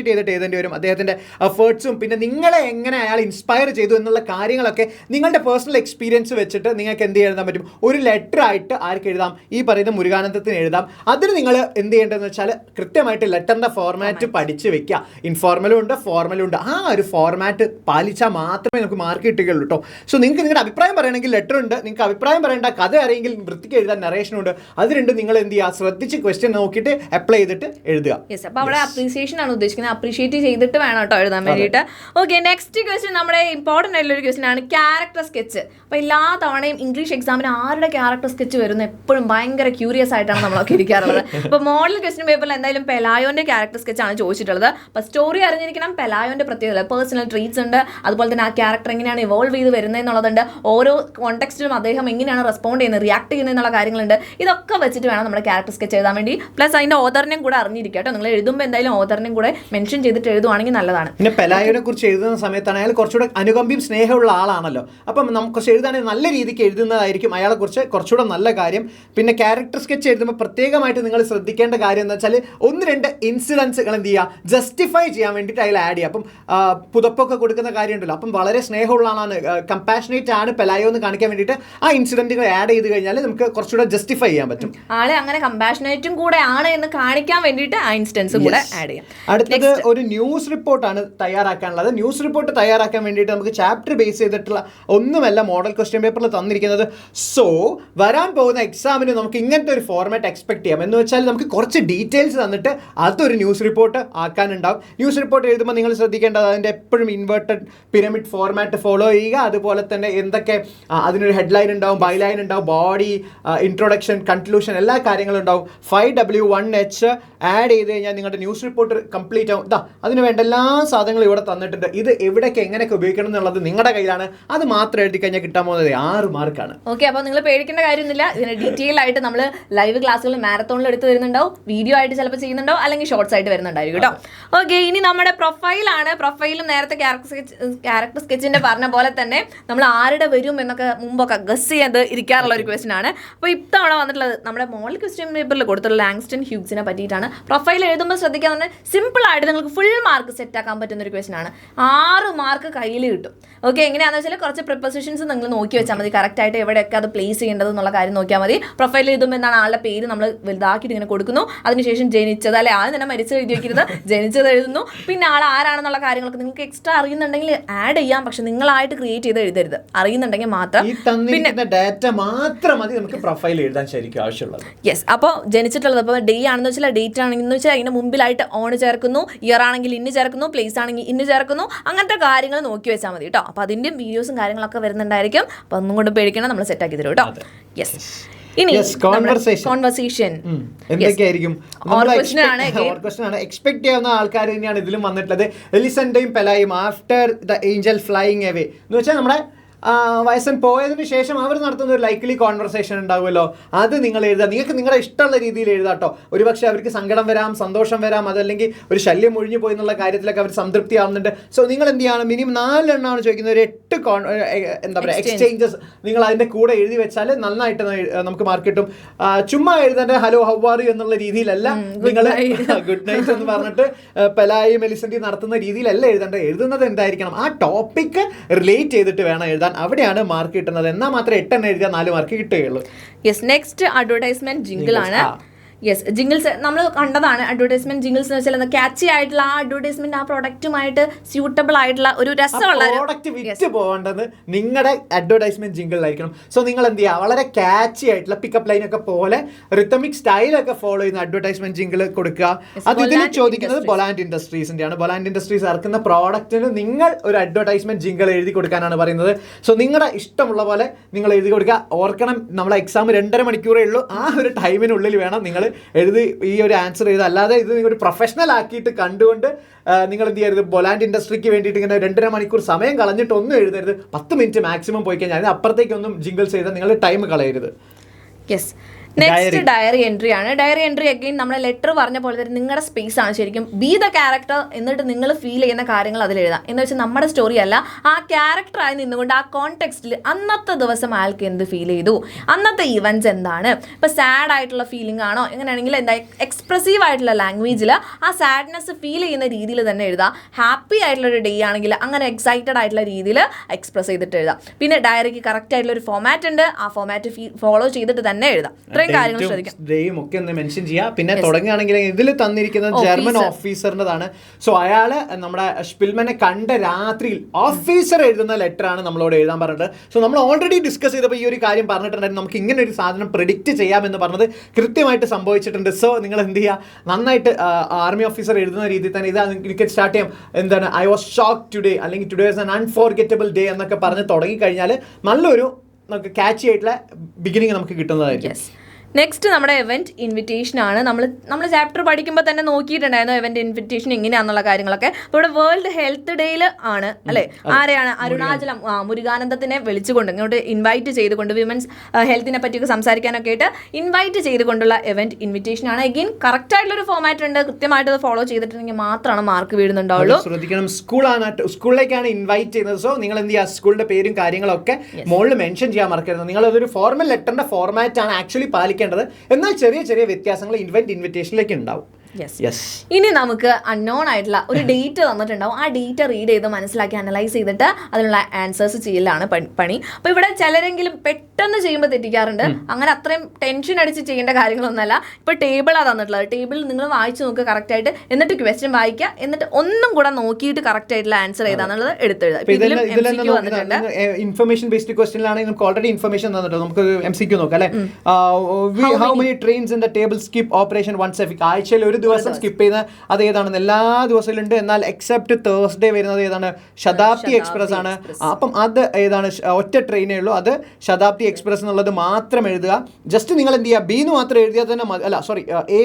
ചെയ്തിട്ട് എഴുതേണ്ടി വരും. അദ്ദേഹത്തിന്റെ എഫേർട്സും പിന്നെ നിങ്ങളെ എങ്ങനെ അയാൾ ഇൻസ്പയർ ചെയ്തു എന്നുള്ള കാര്യങ്ങളൊക്കെ നിങ്ങളുടെ പേഴ്സണൽ എക്സ്പീരിയൻസ് വെച്ചിട്ട് നിങ്ങൾക്ക് എന്ത് എഴുതാൻ പറ്റും, ഒരു ലെറ്റർ ആയിട്ട് ആർക്ക് എഴുതാം, ഈ പറയുന്ന മുരുകാനന്ദത്തിന് എഴുതാം. അതിന് നിങ്ങൾ എന്ത് ചെയ്യേണ്ടതെന്ന് വെച്ചാൽ കൃത്യമായിട്ട് ലെറ്ററിന്റെ ഫോർമാറ്റ് പഠിച്ച് വെക്കുക. ഇൻഫോർമലും ഉണ്ട്, ഫോർമലും ഉണ്ട്. ആ ഒരു ഫോർമാറ്റ് പാലിച്ചാൽ മാത്രമേ നമുക്ക് മാർക്ക് കിട്ടുകയുള്ളൂ കേട്ടോ. സോ നിങ്ങൾക്ക് നിങ്ങളുടെ അഭിപ്രായം പറയണമെങ്കിൽ ലെറ്റർ ഉണ്ട്, നിങ്ങൾക്ക് അഭിപ്രായം പറയേണ്ട കഥ അറിയെങ്കിൽ വൃത്തിക്ക് എഴുതാൻ നറേഷൻ ഉണ്ട്. അത് രണ്ടും നിങ്ങൾ എന്ത് ചെയ്യുക, ശ്രദ്ധിച്ച് ക്വസ്റ്റ്യൻ നോക്കിയിട്ട് അപ്ലൈ ചെയ്തിട്ട് എഴുതുക. അപ്പോൾ അവിടെ അപ്രീസിയേഷൻ ആണ് ഉദ്ദേശിക്കുന്നത്. അപ്രീഷിയേറ്റ് ചെയ്തിട്ട് വേണം കേട്ടോ എഴുതാൻ വേണ്ടിയിട്ട്. ഓക്കെ, നെക്സ്റ്റ് ക്വസ്റ്റ്യൻ നമ്മുടെ ഇമ്പോർട്ടൻ്റ് ആയിട്ടുള്ള ഒരു ക്വസ്റ്റ്യൻ ആണ് ക്യാരക്ടർ സ്കെച്ച്. അപ്പോൾ എല്ലാ തവണയും ഇംഗ്ലീഷ് എക്സാമിന് ആരുടെ ക്യാരക്ടർ സ്കെച്ച് വരുന്നു എപ്പോഴും ഭയങ്കര ക്യൂരിയസ് ആയിട്ടാണ് നമ്മളൊക്കെ ഇരിക്കാറുള്ളത്. അപ്പോൾ മോഡൽ ക്വസ്റ്റ്യൻ പേപ്പറിൽ എന്തായാലും പെലായോന്റെ ക്യാരക്ടർ സ്കെച്ച് ആണ് ചോദിച്ചിട്ടുള്ളത്. അപ്പോൾ സ്റ്റോറി അറിഞ്ഞിരിക്കണം, പെലായോന്റെ പ്രത്യേകത, പേഴ്സണൽ ട്രീറ്റ്സ് ഉണ്ട്, അതുപോലെ തന്നെ ആ ക്യാരക്ടർ എങ്ങനെയാണ് ഇവോൾവ് ചെയ്ത് വരുന്നത് എന്നുള്ളതുണ്ട്. ഓരോ കോണ്ടെക്സ്റ്റിലും അദ്ദേഹം എങ്ങനെയാണ് റെസ്പോണ്ട് ചെയ്യുന്നത്, റിയാക്ട് ചെയ്യുന്നത് എന്നുള്ള കാര്യങ്ങളുണ്ട്. ഇതൊക്കെ വെച്ചിട്ട് വേണം നമ്മുടെ ക്യാരക്ടർ സ്കെച്ച് എഴുതാൻ വേണ്ടി. പ്ലസ് അതിന്റെ ഓതറിനെയും കൂടെ അറിഞ്ഞിരിക്കുക കേട്ടോ. നിങ്ങൾ എഴുതുമ്പോൾ എന്തായാലും ഓതറിനെയും കൂടെ മെൻഷൻ ചെയ്തിട്ട് എഴുതുവാണെങ്കിൽ നല്ലതാണ്. പിന്നെ പെലായോനെ കുറിച്ച് എഴുതുന്ന സമയത്താണ് അയാൾ കുറച്ചുകൂടെ അനുകമ്പിയും സ്നേഹമുള്ള ആളാണല്ലോ. അപ്പം നമുക്ക് എഴുതാണെങ്കിൽ നല്ല രീതിക്ക് എഴുതുന്നതായിരിക്കും അയാളെ കുറിച്ച് കുറച്ചുകൂടെ നല്ല കാര്യം. കാര്യം. പിന്നെ ക്യാരക്ടർ സ്കെച്ച് എഴുതുമ്പോൾ പ്രത്യേകമായിട്ട് നിങ്ങൾ ശ്രദ്ധിക്കേണ്ട കാര്യം എന്ന് വെച്ചാൽ 1-2 ഇൻസിഡൻസുകൾ എന്ത് ചെയ്യുക, ജസ്റ്റിഫൈ ചെയ്യാൻ വേണ്ടിയിട്ട് അതിൽ ആഡ് ചെയ്യുക. അപ്പം പുതപ്പൊക്കെ കൊടുക്കുന്ന കാര്യമുണ്ടല്ലോ, അപ്പം വളരെ സ്നേഹമുള്ള ആളാണ്, കമ്പാഷനേറ്റ് ആണ് പെലായോ എന്ന് കാണിക്കാൻ വേണ്ടിയിട്ട് ആ ഇൻസിഡന്റുകൾ ആഡ് ചെയ്ത് കഴിഞ്ഞാൽ നമുക്ക് കുറച്ചുകൂടെ ജസ്റ്റിഫൈ ചെയ്യാൻ പറ്റും. ആളെ അങ്ങനെ കമ്പാഷനേറ്റും കൂടെ ആണ് എന്ന് കാണിക്കാൻ വേണ്ടിയിട്ട് ആ ഇൻസ്റ്റൻസും കൂടെ ആഡ് ചെയ്യാം. അടുത്തത് ഒരു ന്യൂസ് റിപ്പോർട്ടാണ് തയ്യാറാക്കാനുള്ളത്. ന്യൂസ് റിപ്പോർട്ട് തയ്യാറാക്കാൻ വേണ്ടിയിട്ട് നമുക്ക് ചാപ്റ്റർ ബേസ് ചെയ്തിട്ടുള്ള ഒന്നുമല്ല മോഡൽ ക്വസ്റ്റ്യൻ പേപ്പറിൽ തന്നിരിക്കുന്നത്. സോ വരാൻ പോകുന്ന എക്സാമിന് നമുക്ക് ഇങ്ങനത്തെ ഒരു ഫോർമാറ്റ് എക്സ്പെക്ട് ചെയ്യാം. എന്ന് വെച്ചാൽ നമുക്ക് കുറച്ച് ഡീറ്റെയിൽസ് തന്നിട്ട് അതൊരു ന്യൂസ് റിപ്പോർട്ട് ആക്കാനുണ്ടാവും. ന്യൂസ് റിപ്പോർട്ട് എഴുതുമ്പോൾ നിങ്ങൾ ശ്രദ്ധിക്കേണ്ടത് അതിൻ്റെ എപ്പോഴും ഇൻവേർട്ടഡ് പിരമിഡ് ഫോർമാറ്റ് ഫോളോ ചെയ്യുക. അതുപോലെ തന്നെ എന്തൊക്കെ അതിനൊരു ഹെഡ്ലൈൻ ഉണ്ടാവും, ബൈലൈൻ ഉണ്ടാവും, ബോഡി, ഇൻട്രൊഡക്ഷൻ, കൺക്ലൂഷൻ, എല്ലാ കാര്യങ്ങളും ഉണ്ടാവും. 5W1H ആഡ് ചെയ്ത് കഴിഞ്ഞാൽ നിങ്ങളുടെ ന്യൂസ് റിപ്പോർട്ട് കംപ്ലീറ്റ് ആവും. അതിന് വേണ്ട എല്ലാ സാധനങ്ങളും ഇവിടെ തന്നിട്ടുണ്ട്. ഇത് എവിടെയൊക്കെ എങ്ങനെയൊക്കെ ഉപയോഗിക്കണം എന്നുള്ളത് നിങ്ങളുടെ കയ്യിലാണ്. അത് മാത്രം എഴുതി കഴിഞ്ഞാൽ കിട്ടാൻ പോകുന്നത് 6 മാർക്കാണ്. ഓക്കെ, അപ്പോൾ നിങ്ങൾ പേടിക്കേണ്ട കാര്യമൊന്നുമില്ല. ഇതിന് ഡീറ്റെയിൽ ആയിട്ട് നമ്മൾ ലൈവ് ക്ലാസ്സുകൾ മാരത്തോണിൽ എടുത്ത് വരുന്നുണ്ടാവും, വീഡിയോ ആയിട്ട് ചിലപ്പോൾ ചെയ്യുന്നുണ്ടാവും, അല്ലെങ്കിൽ ഷോർട്സ് ആയിട്ട് വരുന്നുണ്ടായിരിക്കും കേട്ടോ. ഓക്കെ, ഇനി നമ്മുടെ പ്രൊഫൈലാണ്. പ്രൊഫൈലും നേരത്തെ ക്യാരക്ടർ സ്കെച്ചിന്റെ പറഞ്ഞ പോലെ തന്നെ നമ്മൾ ആരുടെ വരും എന്നൊക്കെ മുമ്പൊക്കെ ഗസ് ചെയ്ത് ഇരിക്കാറുള്ള ഒരു ക്വസ്റ്റൻ ആണ്. അപ്പോൾ ഇത്തവണ വന്നിട്ടുള്ളത് നമ്മുടെ മോഡൽ ക്വസ്റ്റ്യൻ പേപ്പറിൽ കൊടുത്തുള്ള ലാങ്സ്റ്റൺ ഹ്യൂഗ്സിനെ പറ്റിയിട്ടാണ്. പ്രൊഫൈൽ എഴുതുമ്പോൾ ശ്രദ്ധിക്കാൻ പറഞ്ഞാൽ സിമ്പിൾ ആയിട്ട് നിങ്ങൾക്ക് ഫുൾ മാർക്ക് സെറ്റ് ആക്കാൻ പറ്റുന്ന ഒരു ക്വസ്റ്റൻ ആണ്. 6 മാർക്ക് കയ്യിൽ കിട്ടും. ഓക്കെ, എങ്ങനെയാണെന്ന് വെച്ചാൽ കുറച്ച് പ്രിപ്പോസിഷൻസ് നിങ്ങൾ നോക്കി വെച്ചാൽ മതി. കറക്റ്റ് ആയിട്ട് എവിടെയൊക്കെ അത് പ്ലേസ് ചെയ്യേണ്ടത് എന്നുള്ള കാര്യം നോക്കിയാൽ മതി. പ്രൊഫൈൽ എഴുതുമ്പോൾ എന്താണ് ആളുടെ പേര് നമ്മൾ വലുതാക്കിയിട്ട് ഇങ്ങനെ കൊടുക്കുന്നു. അതിനുശേഷം ജനിച്ചത്, അല്ലെ ആദ്യം തന്നെ മരിച്ചത് എഴുതി വയ്ക്കരുത്, ജനിച്ചത് എഴുതുന്നു. പിന്നെ ആൾ ആരാണെന്നുള്ള കാര്യങ്ങളൊക്കെ നിങ്ങൾക്ക് എക്സ്ട്രാ അറിയുന്നുണ്ടെങ്കിൽ ആഡ് ചെയ്യാം, പക്ഷെ നിങ്ങളായിട്ട് ക്രിയേറ്റ് ചെയ്ത് എഴുതരുത്. അറിയുന്നുണ്ടെങ്കിൽ മാത്രം പിന്നെ ഡാറ്റ മാത്രം മതി നമുക്ക് പ്രൊഫൈൽ എഴുതാൻ ശരിക്കും ആവശ്യമുള്ളത്. യെസ്, അപ്പോൾ ജനിച്ചിട്ടുള്ളത് ഇപ്പോൾ ഡേ ആണെന്ന് വെച്ചാൽ ഡേറ്റ് ആണെങ്കിൽ വെച്ചാൽ അതിന് മുമ്പിലായിട്ട് ഓൺ ചേർക്കുന്നു, ഇയർ ആണെങ്കിൽ ഇന്ന് ചേർക്കുന്നു, പ്ലേസ് ആണെങ്കിൽ ഇന്ന് ചേർക്കുന്നു. അങ്ങനത്തെ കാര്യങ്ങൾ നോക്കി വെച്ചാൽ മതി കേട്ടോ. അപ്പോൾ അതിൻ്റെ വീഡിയോസും കാര്യങ്ങളൊക്കെ വരുന്നുണ്ടായിരിക്കും. അപ്പോൾ ഒന്നും കൊണ്ട് പേടിക്കണം, നമ്മൾ സെറ്റ് ആക്കി തരും കേട്ടോ. യെസ്, ഇനി കോൺവെർസേഷൻ എന്തൊക്കെയായിരിക്കും എക്സ്പെക്ട് ചെയ്യാവുന്ന ആൾക്കാർ തന്നെയാണ് ഇതിലും വന്നിട്ടുള്ളത്. എലിസന്റെയും പെലായും after the angel flying away എന്ന് വെച്ചാൽ നമ്മുടെ വയസ്സൻ പോയതിന് ശേഷം അവർ നടത്തുന്ന ഒരു ലൈക്ലി കോൺവെർസേഷൻ ഉണ്ടാവുമല്ലോ, അത് നിങ്ങൾ എഴുതുക. നിങ്ങൾക്ക് നിങ്ങളുടെ ഇഷ്ടമുള്ള രീതിയിൽ എഴുതാം കേട്ടോ. ഒരുപക്ഷെ അവർക്ക് സങ്കടം വരാം, സന്തോഷം വരാം, അതല്ലെങ്കിൽ ഒരു ശല്യം ഒഴിഞ്ഞു പോയി എന്നുള്ള കാര്യത്തിലൊക്കെ അവർ സംതൃപ്തി ആവുന്നുണ്ട്. സോ നിങ്ങൾ എന്ത് ചെയ്യണം, മിനിമം 4 എണ്ണമാണ് ചോദിക്കുന്നത്. ഒരു 8 എന്താ പറയുക എക്സ്ചേഞ്ചസ് നിങ്ങൾ അതിൻ്റെ കൂടെ എഴുതി വെച്ചാൽ നന്നായിട്ട് നമുക്ക് മാർക്ക് കിട്ടും. ചുമ്മാ എഴുതേണ്ട ഹലോ ഹൗ ആർ യു എന്നുള്ള രീതിയിലല്ല, നിങ്ങൾ ഗുഡ് നൈറ്റ് എന്ന് പറഞ്ഞിട്ട് പെലായും എലിസന്റെയും നടത്തുന്ന രീതിയിലല്ല എഴുതേണ്ടത്. എഴുതുന്നത് എന്തായിരിക്കണം, ആ ടോപ്പിക്ക് റിലേറ്റ് ചെയ്തിട്ട് വേണം എഴുതാൻ. അവിടെയാണ് മാർക്ക് കിട്ടുന്നത്. എന്നാൽ മാത്രമേ 8 എണ്ണം എഴുതിയാൽ 4 മാർക്ക് കിട്ടുകയുള്ളൂ. യെസ്, നെക്സ്റ്റ് അഡ്വർടൈസ്മെന്റ് ജിംഗിൾ ആണ്. യെസ്, ജിംഗിൾസ് നമ്മൾ കണ്ടതാണ്. അഡ്വർടൈസ്മെന്റ് ജിംഗിൾസ് എന്ന് വെച്ചാൽ ക്യാച്ചി ആയിട്ടുള്ള ആ അഡ്വർടൈസ്മെന്റ് ആ പ്രോഡക്റ്റുമായിട്ട് സ്യൂട്ടബിൾ ആയിട്ടുള്ള ഒരു രസമുള്ള പ്രോഡക്റ്റ് വിറ്റ് പോകേണ്ടത് നിങ്ങളുടെ അഡ്വർടൈസ്മെന്റ് ജിംഗിളിലായിരിക്കണം. സോ നിങ്ങൾ എന്ത് ചെയ്യുക, വളരെ ക്യാച്ചി ആയിട്ടുള്ള പിക്കപ്പ് ലൈൻ ഒക്കെ പോലെ റിത്തമിക് സ്റ്റൈലൊക്കെ ഫോളോ ചെയ്യുന്ന അഡ്വർടൈസ്മെന്റ് ജിംഗിൾ കൊടുക്കുക. അത് ഇതിൽ ചോദിക്കുന്നത് ബൊലാൻഡ് ഇൻഡസ്ട്രീസിന്റെ ആണ്. ബൊലാൻഡ് ഇൻഡസ്ട്രീസ് ഇറക്കുന്ന പ്രോഡക്റ്റിന് നിങ്ങൾ ഒരു അഡ്വർടൈസ്മെന്റ് ജിംഗിൾ എഴുതി കൊടുക്കാനാണ് പറയുന്നത്. സോ നിങ്ങളുടെ ഇഷ്ടമുള്ള പോലെ നിങ്ങൾ എഴുതി കൊടുക്കുക. ഓർക്കണം, നമ്മളെ എക്സാം 2.5 മണിക്കൂറേ ഉള്ളൂ. ആ ഒരു ടൈമിനുള്ളിൽ വേണം നിങ്ങൾ എഴുതി ഈ ഒരു ആൻസർ ചെയ്ത്. അല്ലാതെ ഇത് നിങ്ങൾ പ്രൊഫഷണൽ ആക്കിയിട്ട് കണ്ടുകൊണ്ട് നിങ്ങൾ എന്ത് ചെയ്യരുത്, ബൊലാൻഡ് ഇൻഡസ്ട്രിക്ക് വേണ്ടിയിട്ട് ഇങ്ങനെ 2.5 മണിക്കൂർ സമയം കളഞ്ഞിട്ട് ഒന്നും എഴുതരുത്. 10 മിനിറ്റ് മാക്സിമം പോയി കഴിഞ്ഞാൽ അപ്പുറത്തേക്കൊന്നും ജിംഗിൾസ് ചെയ്താൽ നിങ്ങൾ ടൈം കളയരുത്. യെസ്, നെക്സ്റ്റ് ഡയറി എൻട്രി ആണ്. ഡയറി എൻട്രി അഗെയിൻ നമ്മുടെ ലെറ്റർ പറഞ്ഞ പോലെ തന്നെ നിങ്ങളുടെ സ്പേസ് ആണ് ശരിക്കും. ബി ദ ക്യാരക്ടർ എന്നിട്ട് നിങ്ങൾ ഫീൽ ചെയ്യുന്ന കാര്യങ്ങൾ അതിൽ എഴുതാം. എന്ന് വെച്ചാൽ നമ്മുടെ സ്റ്റോറി അല്ല, ആ ക്യാരക്ടറായി നിന്നുകൊണ്ട് ആ കോണ്ടെക്സ്റ്റിൽ അന്നത്തെ ദിവസം അയാൾക്ക് എന്ത് ഫീൽ ചെയ്തു, അന്നത്തെ ഇവൻറ്റ്സ് എന്താണ്. ഇപ്പോൾ സാഡ് ആയിട്ടുള്ള ഫീലിംഗ് ആണോ, എങ്ങനെയാണെങ്കിൽ എന്താ എക്സ്പ്രസീവ് ആയിട്ടുള്ള ലാംഗ്വേജിൽ ആ സാഡ്നെസ് ഫീൽ ചെയ്യുന്ന രീതിയിൽ തന്നെ എഴുതാം. ഹാപ്പി ആയിട്ടുള്ള ഒരു ഡേ ആണെങ്കിൽ അങ്ങനെ എക്സൈറ്റഡ് ആയിട്ടുള്ള രീതിയിൽ എക്സ്പ്രസ് ചെയ്തിട്ട് എഴുതാം. പിന്നെ ഡയറിക്ക് കറക്റ്റ് ആയിട്ടുള്ള ഒരു ഫോമാറ്റ് ഉണ്ട്, ആ ഫോമാറ്റ് ഫോളോ ചെയ്തിട്ട് തന്നെ എഴുതാം. ഒക്കെ ഒന്ന് മെൻഷൻ ചെയ്യാം. പിന്നെ തുടങ്ങുകയാണെങ്കിൽ ഇതിൽ തന്നിരിക്കുന്നത് ജർമ്മൻ ഓഫീസറിൻ്റെതാണ്. സോ അയാള് നമ്മുടെ സ്പിൽമനെ കണ്ട രാത്രിയിൽ ഓഫീസർ എഴുതുന്ന ലെറ്റർ ആണ് നമ്മളോട് എഴുതാൻ പറഞ്ഞിട്ട്. സോ നമ്മൾ ഓൾറെഡി ഡിസ്കസ് ചെയ്തപ്പോൾ ഈ ഒരു കാര്യം പറഞ്ഞിട്ടുണ്ടായിരുന്നു, നമുക്ക് ഇങ്ങനെ ഒരു സാധനം പ്രെഡിക്റ്റ് ചെയ്യാമെന്ന് പറഞ്ഞത് കൃത്യമായിട്ട് സംഭവിച്ചിട്ടുണ്ട്. സോ നിങ്ങൾ എന്ത് ചെയ്യുക, നന്നായിട്ട് ആർമി ഓഫീസർ എഴുതുന്ന രീതിയിൽ തന്നെ ഇത് എനിക്ക് സ്റ്റാർട്ട് ചെയ്യാം. എന്താണ്, ഐ വാസ് ഷോക്ക് ടുഡേ, അല്ലെങ്കിൽ ടുഡേ വാസ് ആൻ അൺഫോർഗെറ്റബിൾ ഡേ എന്നൊക്കെ പറഞ്ഞ് തുടങ്ങിക്കഴിഞ്ഞാൽ നല്ലൊരു നമുക്ക് ക്യാച്ചി ആയിട്ടുള്ള ബിഗിനിങ് നമുക്ക് കിട്ടുന്നതായിരിക്കും. നെക്സ്റ്റ് നമ്മുടെ event ഇൻവിറ്റേഷൻ ആണ്. നമ്മൾ ചാപ്റ്റർ പഠിക്കുമ്പോൾ തന്നെ നോക്കിയിട്ടുണ്ടായിരുന്നു event ഇൻവിറ്റേഷൻ എങ്ങനെയാണെന്നുള്ള കാര്യങ്ങളൊക്കെ. അപ്പോൾ ഇവിടെ വേൾഡ് ഹെൽത്ത് ഡേയിൽ ആണ് അല്ലേ, ആരെയാണ് അരുണാചലം മുരുകാനന്ദത്തിനെ വിളിച്ചുകൊണ്ട് ഇങ്ങോട്ട് ഇൻവൈറ്റ് ചെയ്തുകൊണ്ട് വിമൻസ് ഹെൽത്തിനെ പറ്റിയൊക്കെ സംസാരിക്കാനൊക്കെ ആയിട്ട് ഇൻവൈറ്റ് ചെയ്തുകൊണ്ടുള്ള event ഇൻവിറ്റേഷൻ ആണ്. എഗെയിൻ കറക്റ്റ് ആയിട്ടുള്ള ഒരു ഫോമാറ്റ് ഉണ്ട്, കൃത്യമായിട്ട് അത് ഫോളോ ചെയ്തിട്ടുണ്ടെങ്കിൽ മാത്രമാണ് മാർക്ക് വീഴുന്നുണ്ടാവുള്ളൂ. ശ്രദ്ധിക്കണം, സ്കൂളിലേക്കാണ് ഇൻവൈറ്റ് ചെയ്യുന്നത്. സോ നിങ്ങൾ എന്ത് ചെയ്യുക, സ്കൂളിന്റെ പേരും കാര്യങ്ങളൊക്കെ മുകളിൽ മെൻഷൻ ചെയ്യാൻ മറക്കരുത്. നിങ്ങൾ അതൊരു ഫോർമൽ ലെറ്ററിന്റെ ഫോർമാറ്റ് ആണ് ആക്ച്വലി പാലിക്കേണ്ടത്. എന്നാൽ ചെറിയ ചെറിയ വ്യത്യാസങ്ങൾ ഇൻവിറ്റേഷനിലേക്ക് ഉണ്ടാവും. ഇനി നമുക്ക് അൺനോൺ ആയിട്ടുള്ള ഒരു ഡേറ്റ് തന്നിട്ടുണ്ടാവും. ആ ഡേറ്റ് റീഡ് ചെയ്ത് മനസ്സിലാക്കി അനലൈസ് ചെയ്തിട്ട് അതിനുള്ള ആൻസേഴ്സ് ചെയ്യലാണ് പണി. അപ്പോൾ ഇവിടെ ചിലരെങ്കിലും പെട്ടെന്ന് ചെയ്യുമ്പോൾ തെറ്റിക്കാറുണ്ട്. അങ്ങനെ അത്രയും ടെൻഷൻ അടിച്ച് ചെയ്യേണ്ട കാര്യങ്ങളൊന്നുമല്ല. ഇപ്പോൾ ടേബിളാണ് തന്നിട്ടുള്ളത്. ടേബിൾ നിങ്ങൾ വായിച്ച് നോക്കുക കറക്റ്റ് ആയിട്ട്, എന്നിട്ട് ക്വസ്റ്റ്യൻ വായിക്കുക, എന്നിട്ട് ഒന്നും കൂടെ നോക്കിയിട്ട് കറക്റ്റ് ആയിട്ടുള്ള ആൻസർ ഏതാണെന്നുള്ളത് എടുത്തെഴുതുക. ഇൻഫർമേഷൻ ബേസ്ഡ് ക്വസ്റ്റ്യനിലാണെങ്കിൽ നമുക്ക് ഓൾറെഡി ഇൻഫർമേഷൻ തന്നിട്ടുണ്ട്. നമുക്ക് MCQ നോക്കാം അല്ലേ. How many trains in the table skip operation once a week. ആഴ്ചയിൽ ഒരു ദിവസം സ്കിപ്പ് ചെയ്യുന്ന അത് ഏതാണെന്ന് എല്ലാ ദിവസത്തിലുണ്ട്. എന്നാൽ എക്സെപ്റ്റ് തേഴ്സ്ഡേ വരുന്നത് ഏതാണ്, ശതാബ്ദി എക്സ്പ്രസ് ആണ്. അപ്പം അത് ഏതാണ്, ഒറ്റ ട്രെയിനേ ഉള്ളൂ, അത് ശതാബ്ദി എക്സ്പ്രസ് എന്നുള്ളത് മാത്രം എഴുതുക. ജസ്റ്റ് നിങ്ങൾ എന്ത് ചെയ്യുക, ബിന്ന് മാത്രം എഴുതിയാൽ തന്നെ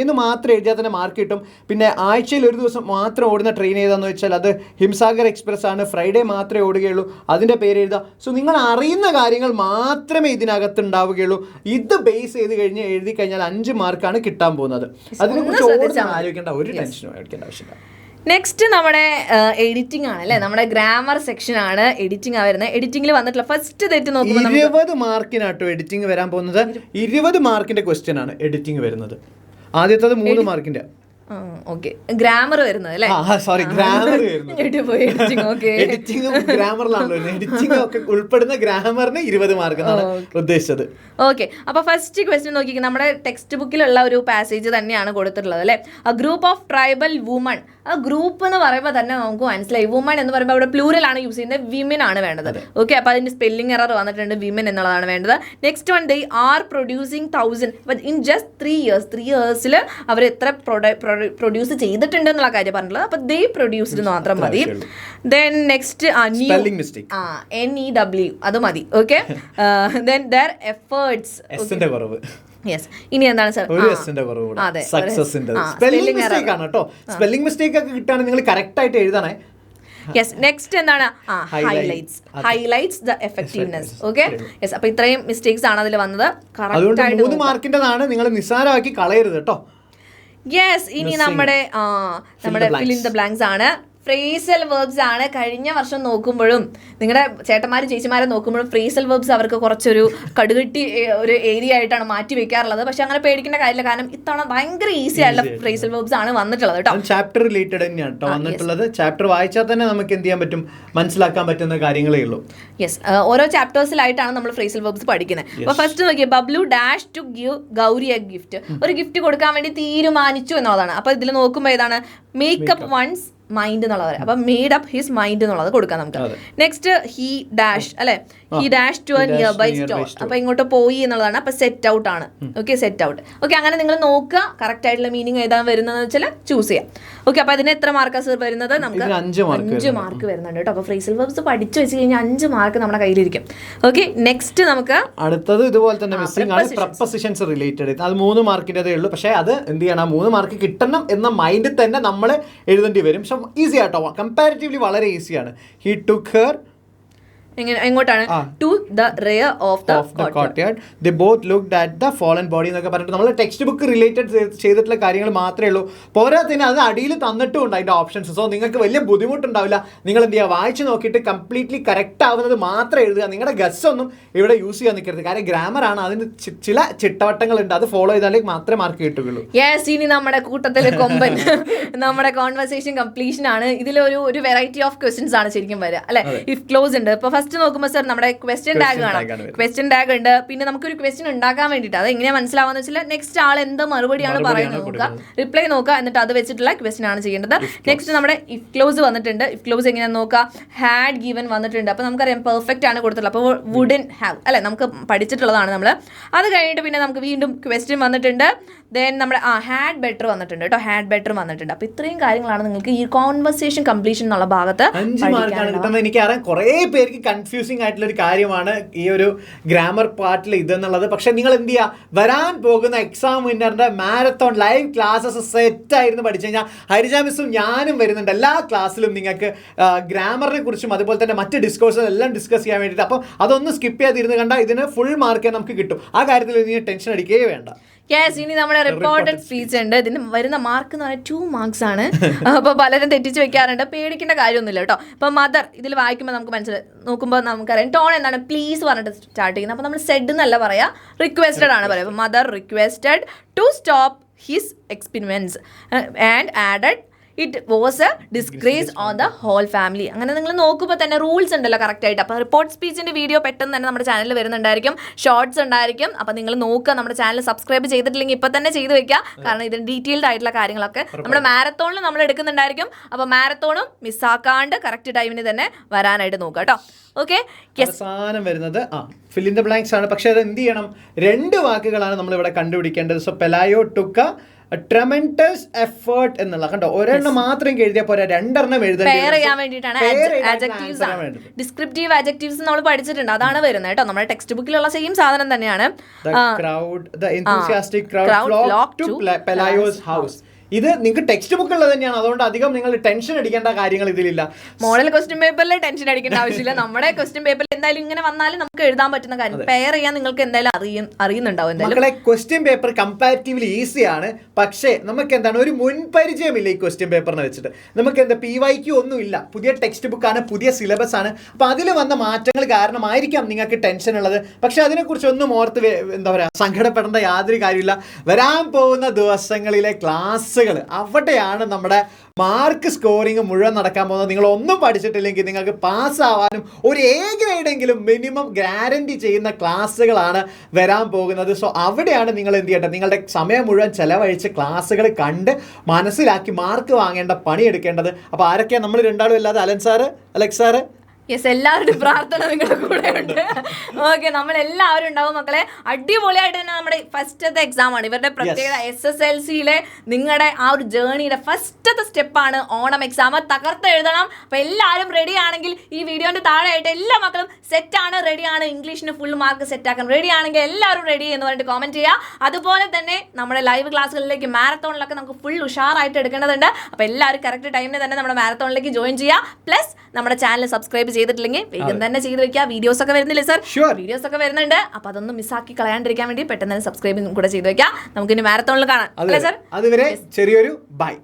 എന്ന് മാത്രം എഴുതിയാൽ തന്നെ മാർക്ക് കിട്ടും. പിന്നെ ആഴ്ചയിൽ ഒരു ദിവസം മാത്രം ഓടുന്ന ട്രെയിൻ ഏതാന്ന് വെച്ചാൽ അത് ഹിംസാഗർ എക്സ്പ്രസ് ആണ്. ഫ്രൈഡേ മാത്രമേ ഓടുകയുള്ളൂ, അതിന്റെ പേര് എഴുതുക. സോ നിങ്ങൾ അറിയുന്ന കാര്യങ്ങൾ മാത്രമേ ഇതിനകത്ത് ഉണ്ടാവുകയുള്ളൂ. ഇത് ബേസ് ചെയ്ത് എഴുതി കഴിഞ്ഞാൽ 5 മാർക്കാണ് കിട്ടാൻ പോകുന്നത്. അതിനെക്കുറിച്ച് ആലോചിക്കേണ്ട ഒരു ടെൻഷനും എടുക്കേണ്ട ആവശ്യമില്ല. നെക്സ്റ്റ് നമ്മുടെ എഡിറ്റിംഗ് ആണ് അല്ലേ, നമ്മുടെ ഗ്രാമർ സെക്ഷൻ ആണ് എഡിറ്റിംഗ് വരുന്നത്. എഡിറ്റിംഗിൽ വന്നിട്ടുള്ള ഫസ്റ്റ് തെറ്റ് നോക്കുമ്പോൾ 20 മാർക്കിനാട്ടോ എഡിറ്റിംഗ് വരാൻ പോകുന്നത്. 20 മാർക്കിന്റെ ക്വസ്റ്റ്യൻ ആണ് എഡിറ്റിംഗ് വരുന്നത്. ആദ്യത്തത് 3 മാർക്കിന്റെ. ഗ്രാമർ വരുന്നത് അല്ലേ, സോറി ഗ്രാമർ എഡിറ്റിംഗും ഗ്രാമറിലാണല്ലോ. എഡിറ്റിംഗ് ഒക്കെ ഉൾപ്പെടുന്ന ഗ്രാമറിന് 20 മാർക്ക് എന്നാണ് ഉദ്ദേശിച്ചത്. ഓക്കെ, അപ്പൊ ഫസ്റ്റ് ക്വസ്റ്റ്യൻ നോക്കിക്കുക. നമ്മുടെ ടെക്സ്റ്റ് ബുക്കിലുള്ള ഒരു പാസേജ് തന്നെയാണ് കൊടുത്തിട്ടുള്ളത് അല്ലെ. A group of tribal woman. ആ ഗ്രൂപ്പ് എന്ന് പറയുമ്പോൾ തന്നെ നമുക്ക് മനസ്സിലായി, വുമൺ എന്ന് പറയുമ്പോൾ അവിടെ പ്ലൂറൽ ആണ് യൂസ് ചെയ്യുന്നത്, വിമൻ ആണ് വേണ്ടത്. ഓക്കെ, അപ്പൊ അതിന്റെ സ്പെല്ലിംഗ് എറർ വന്നിട്ടുണ്ട്, വിമൻ എന്നുള്ളതാണ് വേണ്ടത്. Next one, they are producing 1000 but in just 3 years. 3 yearsൽ അവർ എത്ര പ്രൊഡ്യൂസ് ചെയ്തിട്ടുണ്ട് എന്നുള്ള കാര്യം പറഞ്ഞിട്ടുള്ളത്. അപ്പൊ ദേ പ്രൊഡ്യൂസ്ഡ് മാത്രം മതി. ദെൻ നെക്സ്റ്റ് NEW അത് മതി. Okay, then there efforts. Yes, ഇനി എന്താണ് സർ? സ്പെല്ലിംഗ് മിസ്റ്റേക്ക് ഒക്കെ കിട്ടാണ് നിങ്ങൾ കറക്റ്റ് ആയിട്ട് എഴുതണേ. യെസ്, നെക്സ്റ്റ് എന്താണ്? Highlights the effectiveness. Okay, yes, അപ്പൊ ഇത്രയും മിസ്റ്റേക്സ് ആണ് അതിൽ വന്നത്. കറക്റ്റ് ആയിട്ട് 3 മാർക്കിന്റെതാണ്, നിങ്ങൾ നിസ്സാരമാക്കി കളയരുത് കേട്ടോ. യെസ്, ഇനി നമ്മുടെ ഫിൽ ഇൻ ദ ബ്ലാങ്ക്സ് ആണ്. ഫ്രേസൽ വെർബ്സ് ആണ്. കഴിഞ്ഞ വർഷം നോക്കുമ്പോഴും നിങ്ങളുടെ ചേട്ടന്മാർ ചേച്ചിമാരെ നോക്കുമ്പോഴും ഫ്രേസൽ വെർബ്സ് അവർക്ക് കുറച്ചൊരു കടുകട്ടി ഒരു ഏരിയ ആയിട്ടാണ് മാറ്റി വെക്കാറുള്ളത്. പക്ഷെ അങ്ങനെ പേടിക്കേണ്ട കാര്യമില്ല, കാരണം ഇത്തവണ ഭയങ്കര ഈസി ആയിട്ടുള്ള ഫ്രേസൽ വെർബ്സ് ആണ് വന്നിട്ടുള്ളത് കേട്ടോ. ചാപ്റ്റർ റിലേറ്റഡ് തന്നെയാണ് കേട്ടോ വന്നിട്ടുള്ളത്. ചാപ്റ്റർ വായിച്ചാൽ തന്നെ നമുക്ക് എന്ത് ചെയ്യാൻ പറ്റും, മനസ്സിലാക്കാൻ പറ്റുന്ന കാര്യങ്ങളേ ഉള്ളൂ. യെസ്, ഓരോ ചാപ്റ്റേഴ്സിലായിട്ടാണ് നമ്മൾ ഫ്രേസൽ വെർബ്സ് പഠിക്കുന്നത്. അപ്പോൾ ഫസ്റ്റ് നോക്കിയാൽ Bablu dash to give Gauri a gift. ഒരു ഗിഫ്റ്റ് കൊടുക്കാൻ വേണ്ടി തീരുമാനിച്ചു എന്നുള്ളതാണ്. അപ്പോൾ ഇതിൽ നോക്കുമ്പോൾ ഏതാണ്, മേക്കപ്പ് വൺസ് മൈൻഡ് എന്നുള്ളത്. അപ്പൊ മെയ്ഡ് അപ്പ് ഹിസ് മൈൻഡ് എന്നുള്ളത് കൊടുക്കാം നമുക്ക്. നെക്സ്റ്റ് ഹി ഡാഷ് അല്ലെ, he dash to a nearby store. അപ്പൊ ഇങ്ങോട്ട് പോയി എന്നുള്ളതാണ്. അപ്പൊ സെറ്റ് ഔട്ട് ആണ്. Okay, set out. ഓക്കെ, അങ്ങനെ നിങ്ങൾ നോക്കുക കറക്റ്റ് ആയിട്ടുള്ള മീനിങ് ഏതാണ് വരുന്നതെന്ന് വെച്ചാൽ ചൂസ് ചെയ്യാം. ഓക്കെ, അപ്പൊ അതിന് എത്ര മാർക്കാ സർ വരുന്നത്? നമുക്ക് 5 മാർക്ക് വരുന്നുണ്ട് കേട്ടോ. അപ്പൊ ഫ്രേസൽ വെർബ്സ് പഠിച്ചു വെച്ച് കഴിഞ്ഞാൽ 5 മാർക്ക് നമ്മുടെ കയ്യിലിരിക്കും. ഓക്കെ, നെക്സ്റ്റ് നമുക്ക് അടുത്തത് ഇതുപോലെ തന്നെ മിസ്സിംഗ് ആണ്, പ്രപ്പോസിഷൻസ് റിലേറ്റഡ്. അത് 3 മാർക്കിൻ്റെതേ ഉള്ളൂ. പക്ഷേ അത് എന്ത് ചെയ്യണം, 3 മാർക്ക് കിട്ടണം എന്ന മൈൻഡിൽ തന്നെ നമ്മൾ എഴുതേണ്ടി വരും. പക്ഷെ ഈസി ആട്ടോ, കമ്പാരിറ്റീവ്ലി വളരെ ഈസിയാണ്. ഹി ടുക്ക് ഹെർ എങ്ങോട്ടാണ്, to the rear of the courtyard. They both looked at the fallen body എന്നൊക്കെ പറഞ്ഞിട്ട് നമ്മൾ ടെക്സ്റ്റ് ബുക്ക് റിലേറ്റഡ് ചെയ്തിട്ടുള്ള കാര്യങ്ങൾ മാത്രമേ ഉള്ളൂ. പോരാത്തതിന് അത് അടിയിൽ തന്നിട്ടുമുണ്ട് അതിൻ്റെ ഓപ്ഷൻസ്. സോ നിങ്ങൾക്ക് വലിയ ബുദ്ധിമുട്ടുണ്ടാവില്ല. നിങ്ങൾ എന്ത് ചെയ്യുക, വായിച്ച് നോക്കിയിട്ട് കംപ്ലീറ്റ്ലി കറക്റ്റ് ആവുന്നത് മാത്രം എഴുതുക. നിങ്ങളുടെ ഗസ് ഒന്നും ഇവിടെ യൂസ് ചെയ്യാൻ നിൽക്കരുത്, കാരണം ഗ്രാമർ ആണ്, അതിന് ചില ചിട്ടവട്ടങ്ങളുണ്ട്, അത് ഫോളോ ചെയ്താലേ മാത്രമേ മാർക്ക് കിട്ടുകയുള്ളൂ. യെസ്, ഇനി നമ്മുടെ കൂട്ടത്തിലെ കൊമ്പൻ നമ്മുടെ കോൺവെർസേഷൻ കംപ്ലീഷൻ ആണ്. ഇതിലൊരു വെറൈറ്റി ഓഫ് ക്വസ്റ്റ്യൻസ് ആണ് ശരിക്കും വരിക അല്ലെ. ഇഫ് ക്ലോസ് ഉണ്ട്. ഇപ്പൊ ഫസ്റ്റ് നോക്കുമ്പോൾ സർ നമ്മുടെ ക്വസ്റ്റ്യൻ ടാഗ് കാണാം. ക്വസ്റ്റ്യൻ ടാഗ് ഉണ്ട്. പിന്നെ നമുക്കൊരു ക്വസ്റ്റ്യൻ ഉണ്ടാക്കാൻ വേണ്ടിയിട്ട് അത് എങ്ങനെയാ മനസ്സിലാവുന്ന വെച്ചാൽ നെക്സ്റ്റ് ആൾ എന്ത് മറുപടിയാണ് പറയുന്നത് നോക്കുക, റിപ്ലൈ നോക്കുക, എന്നിട്ട് അത് വെച്ചിട്ടുള്ള ക്വസ്റ്റ്യൻ ആണ് ചെയ്യേണ്ടത്. നെക്സ്റ്റ് നമ്മുടെ ഇഫ് ക്ലോസ് വന്നിട്ടുണ്ട്. ഇഫ് ക്ലോസ് എങ്ങനെയാണെന്ന് നോക്കുക. ഹാഡ് ഗിവൻ വന്നിട്ടുണ്ട്. അപ്പോൾ നമുക്കറിയാം പെർഫെക്റ്റ് ആണ് കൊടുത്തിട്ടുള്ളത്. അപ്പോൾ വുഡൻ ഹാവ് അല്ലെ, നമുക്ക് പഠിച്ചിട്ടുള്ളതാണ് നമ്മൾ. അത് കഴിഞ്ഞിട്ട് പിന്നെ നമുക്ക് വീണ്ടും ക്വസ്റ്റ്യൻ വന്നിട്ടുണ്ട്. ദെൻ നമ്മുടെ ഹാഡ് ബെറ്റർ വന്നിട്ടുണ്ട് കേട്ടോ. ഹാഡ് ബെറ്റർ വന്നിട്ടുണ്ട്. അപ്പോൾ ഇത്രയും കാര്യങ്ങളാണ് നിങ്ങൾക്ക് ഈ കോൺവെർസേഷൻ കംപ്ലീഷൻ എന്നുള്ള ഭാഗത്ത് എനിക്കറിയാം കുറേ പേർക്ക് കൺഫ്യൂസിങ് ആയിട്ടുള്ള ഒരു കാര്യമാണ് ഈ ഒരു ഗ്രാമർ പാർട്ടിൽ ഇതെന്നുള്ളത്. പക്ഷെ നിങ്ങൾ എന്ത് ചെയ്യുക, വരാൻ പോകുന്ന എക്സാം വിന്നറിന്റെ മാരത്തോൺ ലൈവ് ക്ലാസ്സസ് സെറ്റ് ആയിരുന്നു പഠിച്ചു കഴിഞ്ഞാൽ ഹരിജ മിസ്സും ഞാനും വരുന്നുണ്ട്. എല്ലാ ക്ലാസ്സിലും നിങ്ങൾക്ക് ഗ്രാമറിനെ കുറിച്ചും അതുപോലെ തന്നെ മറ്റ് ഡിസ്കോഴ്സും എല്ലാം ഡിസ്കസ് ചെയ്യാൻ വേണ്ടിയിട്ട്. അപ്പം അതൊന്നും സ്കിപ്പ് ചെയ്യാതിരുന്ന് കണ്ടാൽ ഇതിന് ഫുൾ മാർക്ക് നമുക്ക് കിട്ടും. ആ കാര്യത്തിൽ നീ ടെൻഷൻ അടിക്കുകയേ വേണ്ട. യെസ്, ഇനി നമ്മുടെ റിപ്പോർട്ടഡ് സ്പീച്ച് ഉണ്ട്. ഇതിന് വരുന്ന മാർക്ക് എന്ന് പറഞ്ഞാൽ 2 മാർക്സ് ആണ്. അപ്പോൾ പലരും തെറ്റിച്ച് വെക്കാറുണ്ട്. പേടിക്കേണ്ട കാര്യമൊന്നുമില്ല കേട്ടോ. ഇപ്പോൾ മദർ ഇതിൽ വായിക്കുമ്പോൾ നമുക്ക് മനസ്സിലായി നോക്കുമ്പോൾ നമുക്കറിയാം ടോൺ എന്താണ്, പ്ലീസ് പറഞ്ഞിട്ട് സ്റ്റാർട്ട് ചെയ്യുന്നത്. അപ്പോൾ നമ്മൾ സെഡ് എന്നല്ല പറയാ, റിക്വസ്റ്റഡ് ആണ് പറയുക. അപ്പോൾ mother requested to stop his experiments and added it was a disgrace on the whole family. അങ്ങനെ നിങ്ങൾ നോക്കുമ്പോൾ തന്നെ റൂൾസ് ഉണ്ടല്ലോ കറക്റ്റായിട്ട്. അപ്പോൾ റിപ്പോർട്ട് സ്പീച്ചിൻ്റെ വീഡിയോ പെട്ടെന്ന് തന്നെ നമ്മുടെ ചാനലിൽ വരുന്നുണ്ടായിരിക്കും, ഷോർട്സ് ഉണ്ടായിരിക്കും. അപ്പോൾ നിങ്ങൾ നോക്കുക, നമ്മുടെ ചാനൽ സബ്സ്ക്രൈബ് ചെയ്തിട്ടില്ലെങ്കിൽ ഇപ്പോൾ തന്നെ ചെയ്ത് വെക്കുക. കാരണം ഇതിന് ഡീറ്റെയിൽഡ് ആയിട്ടുള്ള കാര്യങ്ങളൊക്കെ നമ്മുടെ മാരത്തോണിൽ നമ്മൾ എടുക്കുന്നുണ്ടായിരിക്കും. അപ്പോൾ മാരത്തോണും മിസ്സാക്കാണ്ട് കറക്റ്റ് ടൈമിന് തന്നെ വരാനായിട്ട് നോക്കുക കേട്ടോ. ഓക്കെ, അവസാനം വരുന്നത് ഫിൽ ഇൻ ദ ബ്ലാങ്ക്സ് ആണ്. പക്ഷെ അത് എന്ത് ചെയ്യണം, 2 വാക്കുകളാണ് നമ്മൾ ഇവിടെ കണ്ടുപിടിക്കേണ്ടത്. സോ പെലായോ ടുക്ക ട്രെമൻഡസ് എഫേർട്ട് എന്നുള്ള കണ്ടോ, ഒരെണ്ണം മാത്രം എഴുതിയാൽ പോരാ, 2 എണ്ണം പെയർ ചെയ്യാൻ വേണ്ടിയിട്ടാണ് ഡിസ്ക്രിപ്റ്റീവ് അഡ്ജക്റ്റീവ്സ് നമ്മൾ പഠിച്ചിട്ടുണ്ട്. അതാണ് വരുന്നത് കേട്ടോ. നമ്മുടെ ടെക്സ്റ്റ് ബുക്കിലുള്ള സെയിം സാധനം തന്നെയാണ്. The enthusiastic crowd flocked to Pelayo's house. ഇത് നിങ്ങൾക്ക് ടെക്സ്റ്റ് ബുക്കുള്ളത് തന്നെയാണ്. അതുകൊണ്ട് അധികം നിങ്ങൾ ടെൻഷൻ അടിക്കേണ്ട കാര്യങ്ങൾ ഇതിലില്ല. മോഡൽ ക്വസ്റ്റ്യൻ പേപ്പറിൽ ടെൻഷൻ അടിക്കേണ്ട ആവശ്യമില്ല. നമ്മുടെ ക്വസ്റ്റ്യൻ പേപ്പറിൽ എന്തായാലും ഇങ്ങനെ വന്നാലും നമുക്ക് എഴുതാൻ പറ്റുന്ന കാര്യം പെയർ ചെയ്യാൻ നിങ്ങൾക്ക് എന്തായാലും അറിയുന്നുണ്ടാവും. മക്കളെ ക്വസ്റ്റ്യൻ പേപ്പർ കമ്പാരിറ്റീവ്ലി ഈസിയാണ്. പക്ഷേ നമുക്ക് എന്താണ് ഒരു മുൻപരിചയമില്ല ഈ ക്വസ്റ്റ്യൻ പേപ്പറിനെ വെച്ചിട്ട്. നമുക്ക് എന്താ PYQ ഒന്നുമില്ല, പുതിയ ടെക്സ്റ്റ് ബുക്കാണ്, പുതിയ സിലബസ് ആണ്. അപ്പോൾ അതിൽ വന്ന മാറ്റങ്ങൾ കാരണമായിരിക്കാം നിങ്ങൾക്ക് ടെൻഷൻ ഉള്ളത്. പക്ഷെ അതിനെക്കുറിച്ചൊന്നും ഓർത്ത് എന്താ പറയുക സങ്കടപ്പെടേണ്ട യാതൊരു കാര്യമില്ല. വരാൻ പോകുന്ന ദിവസങ്ങളിലെ ക്ലാസ് അവിടെയാണ് നമ്മുടെ മാർക്ക് സ്കോറിങ് മുഴുവൻ നടക്കാൻ പോകുന്നത്. നിങ്ങൾ ഒന്നും പഠിച്ചിട്ടില്ലെങ്കിൽ നിങ്ങൾക്ക് പാസ്സാവാനും ഒരു A ഗ്രേഡെങ്കിലും മിനിമം ഗ്യാരണ്ടി ചെയ്യുന്ന ക്ലാസ്സുകളാണ് വരാൻ പോകുന്നത്. സോ അവിടെയാണ് നിങ്ങൾ എന്ത് ചെയ്യേണ്ടത്, നിങ്ങളുടെ സമയം മുഴുവൻ ചെലവഴിച്ച് ക്ലാസ്സുകൾ കണ്ട് മനസ്സിലാക്കി മാർക്ക് വാങ്ങേണ്ട പണിയെടുക്കേണ്ടത്. അപ്പോൾ ആരൊക്കെയാണ് നമ്മൾ 2 ആളും അല്ലാതെ അലക്സ് സാറ് യെസ്, എല്ലാവരുടെയും പ്രാർത്ഥന നിങ്ങളുടെ കൂടെ ഉണ്ട്. ഓക്കെ, നമ്മൾ എല്ലാവരും ഉണ്ടാവും മക്കളെ. അടിപൊളിയായിട്ട് തന്നെ നമ്മുടെ ഫസ്റ്റത്തെ എക്സാം ആണ്. ഇവരുടെ പ്രത്യേകത SSLCയിലെ നിങ്ങളുടെ ആ ഒരു ജേർണിയുടെ ഫസ്റ്റത്തെ സ്റ്റെപ്പാണ് ഓണം എക്സാം. തകർത്ത് എഴുതണം. അപ്പോൾ എല്ലാവരും റെഡി ആണെങ്കിൽ ഈ വീഡിയോന്റെ താഴെയായിട്ട് എല്ലാ മക്കളും സെറ്റാണ്, റെഡിയാണ്, ഇംഗ്ലീഷിന് ഫുൾ മാർക്ക് സെറ്റാക്കാൻ റെഡി ആണെങ്കിൽ എല്ലാവരും റെഡി എന്ന് പറഞ്ഞിട്ട് കോമെന്റ് ചെയ്യുക. അതുപോലെ തന്നെ നമ്മുടെ ലൈവ് ക്ലാസ്സുകളിലേക്ക് മാരത്തോണിലൊക്കെ നമുക്ക് ഫുൾ ഉഷാറായിട്ട് എടുക്കേണ്ടതുണ്ട്. അപ്പോൾ എല്ലാവരും കറക്റ്റ് ടൈമിന് തന്നെ നമ്മുടെ മാരത്തോണിലേക്ക് ജോയിൻ ചെയ്യുക. പ്ലസ് നമ്മുടെ ചാനൽ സബ്സ്ക്രൈബ് ചെയ്തിട്ടില്ലെങ്കിൽ വേഗം തന്നെ ചെയ്ത് വെക്കുക. വീഡിയോസ് ഒക്കെ വരുന്നില്ലേ സർ? വീഡിയോസ് ഒക്കെ വരുന്നുണ്ട്. അപ്പൊ അതൊന്നും മിസ്സാക്കി കളയാണ്ടിരിക്കാൻ വേണ്ടി പെട്ടെന്ന് തന്നെ സബ്സ്ക്രൈബ് കൂടെ ചെയ്ത് വെക്കുക. നമുക്ക് ഇനി മാരത്തോണിൽ കാണാം അല്ലേ സർ? അതുവരെ ചെറിയൊരു ബൈ.